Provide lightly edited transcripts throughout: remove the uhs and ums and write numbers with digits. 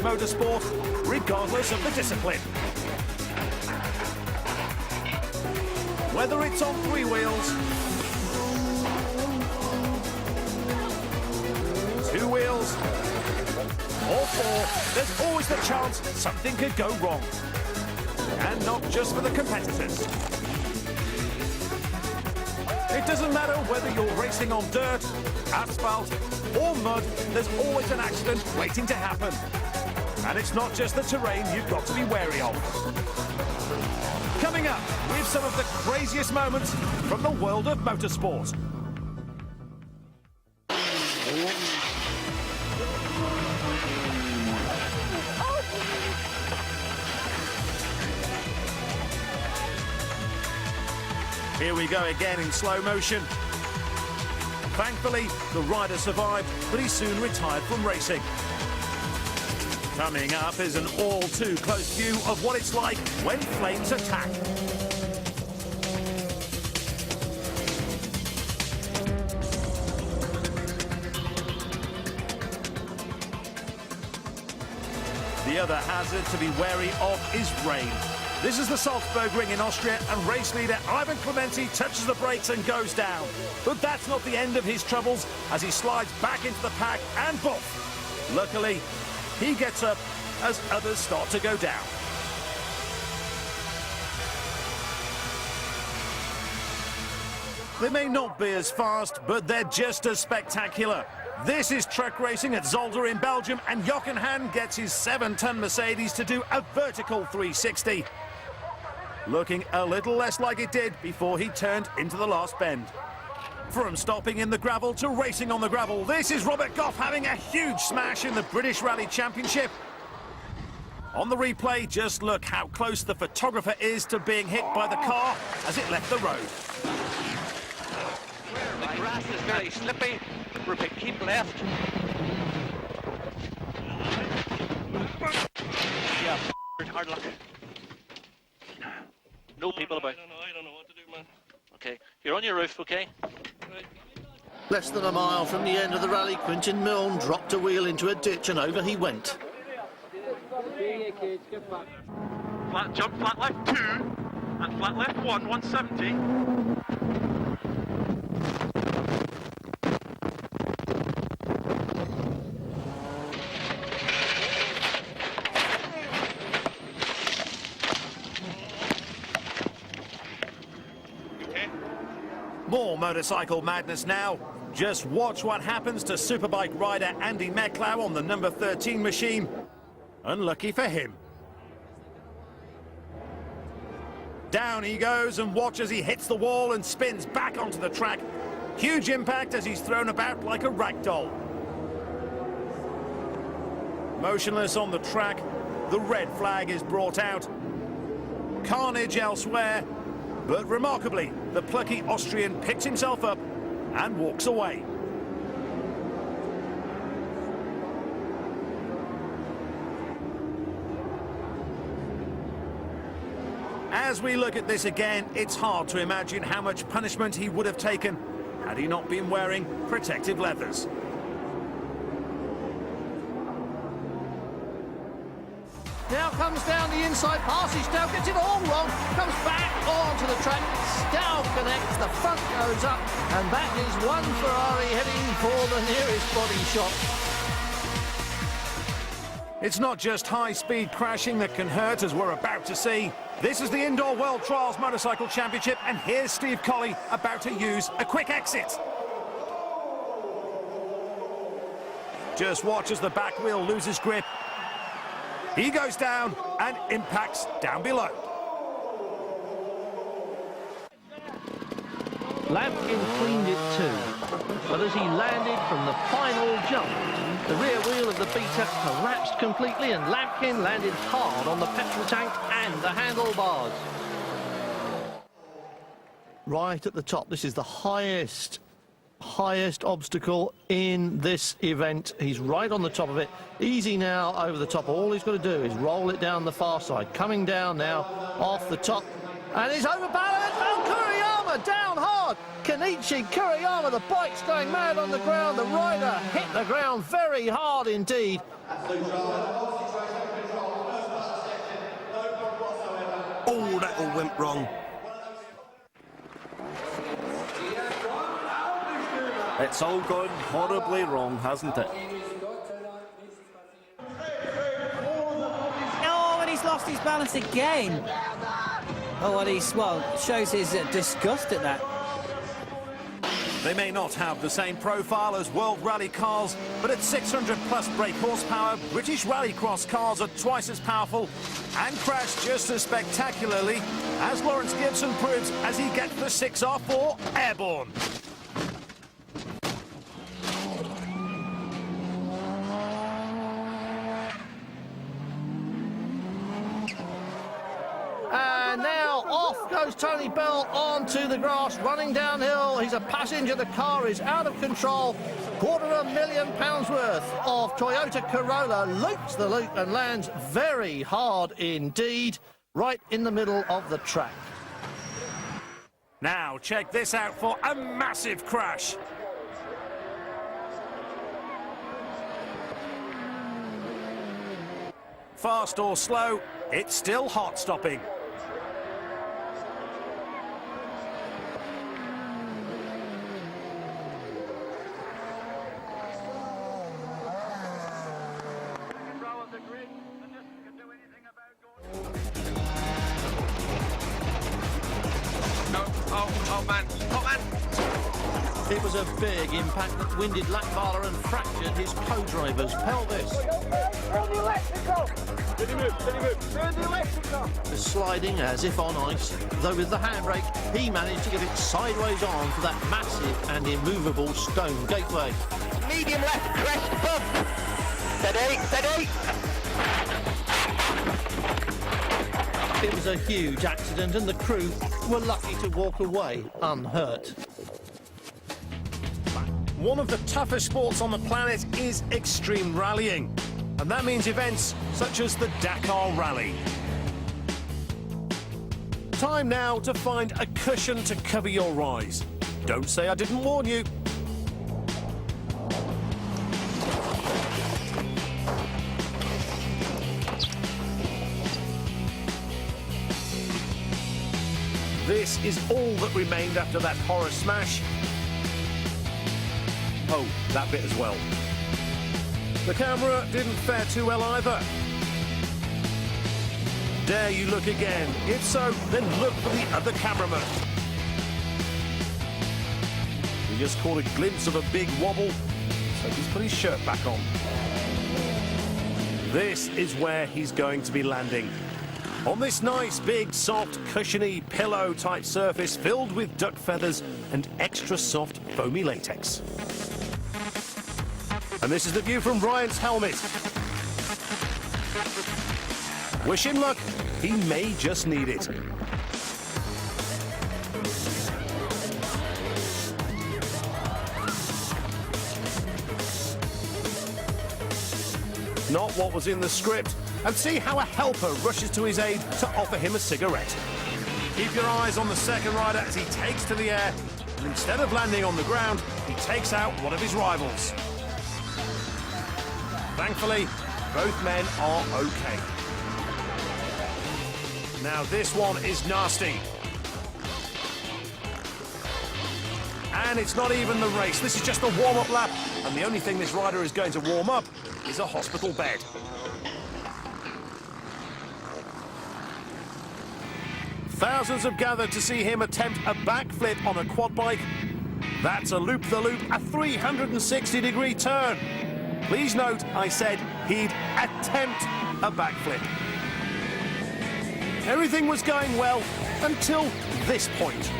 motorsport, regardless of the discipline. Whether it's on three wheels, two wheels, or four, there's always the chance something could go wrong. And not just for the competitors. It doesn't matter whether you're racing on dirt, asphalt, or mud, there's always an accident waiting to happen. And it's not just the terrain you've got to be wary of. Coming up, we have some of the craziest moments from the world of motorsport. Here we go again in slow motion. Thankfully, the rider survived, but he soon retired from racing. Coming up is an all-too-close view of what it's like when flames attack. The other hazard to be wary of is rain. This is the Salzburg Ring in Austria, and race leader Ivan Clementi touches the brakes and goes down. But that's not the end of his troubles as he slides back into the pack and boof. Luckily, he gets up as others start to go down. They may not be as fast, but they're just as spectacular. This is truck racing at Zolder in Belgium, and Jochen Hahn gets his 7-ton Mercedes to do a vertical 360. Looking a little less like it did before he turned into the last bend. From stopping in the gravel to racing on the gravel, this is Robert Goff having a huge smash in the British Rally Championship. On the replay, just look how close the photographer is to being hit by the car as it left the road. The grass is very slippy. Keep left. Yeah, hard luck. No people about. I don't know what to do, man. Okay, you're on your roof, okay? Right. Less than a mile from the end of the rally, Quintin Milne dropped a wheel into a ditch and over he went. Flat jump, flat left 2, and flat left 1, 170. More motorcycle madness now. Just watch what happens to Superbike rider Andy Mecklau on the number 13 machine. Unlucky for him. Down he goes, and watch as he hits the wall and spins back onto the track. Huge impact as he's thrown about like a rag doll. Motionless on the track, the red flag is brought out. Carnage elsewhere. But remarkably, the plucky Austrian picks himself up and walks away. As we look at this again, it's hard to imagine how much punishment he would have taken had he not been wearing protective leathers. Now comes down the inside passes, Stow gets it all wrong, comes back onto the track, Stow connects, the front goes up, and that is one Ferrari heading for the nearest body shop. It's not just high-speed crashing that can hurt, as we're about to see. This is the Indoor World Trials Motorcycle Championship, and here's Steve Colley about to use a quick exit. Just watch as the back wheel loses grip. He goes down and impacts down below. Lampkin cleaned it too, but as he landed from the final jump, the rear wheel of the Beta collapsed completely and Lampkin landed hard on the petrol tank and the handlebars. Right at the top, this is the highest obstacle in this event. He's right on the top of it. Easy now over the top. All he's got to do is roll it down the far side. Coming down now off the top. And he's overbalanced. Oh, Kuriyama down hard. Kenichi Kuriyama, the bike's going mad on the ground. The rider hit the ground very hard indeed. Oh, that all went wrong. It's all gone horribly wrong, hasn't it? Oh, and he's lost his balance again. Oh, and shows his disgust at that. They may not have the same profile as World Rally cars, but at 600 plus brake horsepower, British Rallycross cars are twice as powerful and crash just as spectacularly, as Lawrence Gibson proves as he gets the 6R4 airborne. And now off goes Tony Bell onto the grass, running downhill. He's a passenger. The car is out of control. £250,000 worth of Toyota Corolla loops the loop and lands very hard indeed, right in the middle of the track. Now check this out for a massive crash. Fast or slow, it's still hot stopping. Oh man. It was a big impact that winded Lackvala and fractured his co-driver's pelvis. The sliding as if on ice, though with the handbrake, he managed to get it sideways on for that massive and immovable stone gateway. Medium left, crest bump. Steady. It was a huge accident and the crew were lucky to walk away unhurt. One of the toughest sports on the planet is extreme rallying, and that means events such as the Dakar Rally. Time now to find a cushion to cover your eyes. Don't say I didn't warn you. This is all that remained after that horror smash. Oh, that bit as well. The camera didn't fare too well either. Dare you look again? If so, then look for the other cameraman. We just caught a glimpse of a big wobble, so he's put his shirt back on. This is where he's going to be landing. On this nice, big, soft, cushiony, pillow-type surface filled with duck feathers and extra soft, foamy latex. And this is the view from Ryan's helmet. Wish him luck. He may just need it. Not what was in the script. And see how a helper rushes to his aid to offer him a cigarette. Keep your eyes on the second rider as he takes to the air, and instead of landing on the ground, he takes out one of his rivals. Thankfully, both men are okay. Now this one is nasty. And it's not even the race, this is just a warm-up lap, and the only thing this rider is going to warm up is a hospital bed. Thousands have gathered to see him attempt a backflip on a quad bike. That's a loop-the-loop, a 360-degree turn. Please note, I said he'd attempt a backflip. Everything was going well until this point.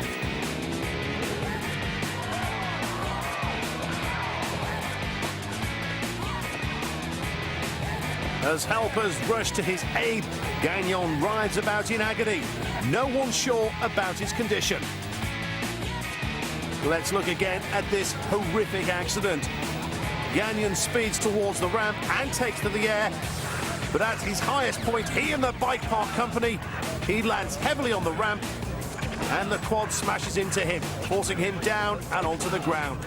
As helpers rush to his aid, Gagnon rides about in agony. No one's sure about his condition. Let's look again at this horrific accident. Gagnon speeds towards the ramp and takes to the air. But at his highest point, he and the bike park company, he lands heavily on the ramp and the quad smashes into him, forcing him down and onto the ground.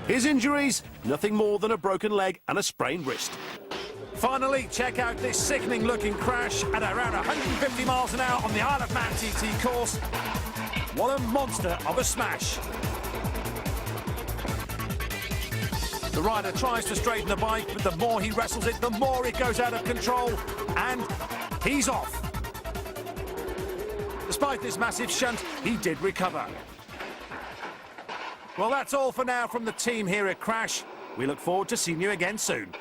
His injuries, nothing more than a broken leg and a sprained wrist. Finally, check out this sickening-looking crash at around 150 miles an hour on the Isle of Man TT course. What a monster of a smash. The rider tries to straighten the bike, but the more he wrestles it, the more it goes out of control, and he's off. Despite this massive shunt, he did recover. Well, that's all for now from the team here at Crash. We look forward to seeing you again soon.